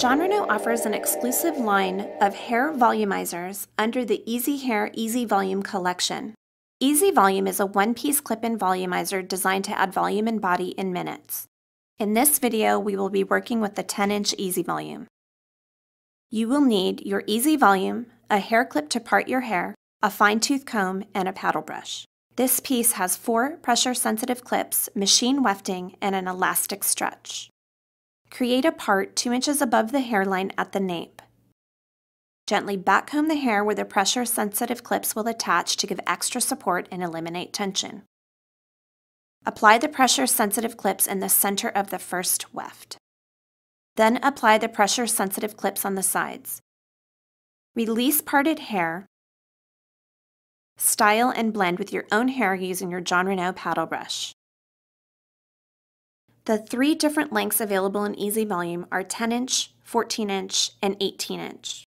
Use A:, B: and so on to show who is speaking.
A: Jon Renau offers an exclusive line of hair volumizers under the EasiHair easivolume collection. EasiVolume is a one-piece clip-in volumizer designed to add volume and body in minutes. In this video, we will be working with the 10-inch EasiVolume. You will need your EasiVolume, a hair clip to part your hair, a fine-tooth comb, and a paddle brush. This piece has 4 pressure-sensitive clips, machine wefting, and an elastic stretch. Create a part 2 inches above the hairline at the nape. Gently backcomb the hair where the pressure-sensitive clips will attach to give extra support and eliminate tension. Apply the pressure-sensitive clips in the center of the first weft. Then apply the pressure-sensitive clips on the sides. Release parted hair. Style and blend with your own hair using your Jon Renau paddle brush. The 3 different lengths available in EasiVolume are 10-inch, 14-inch, and 18-inch.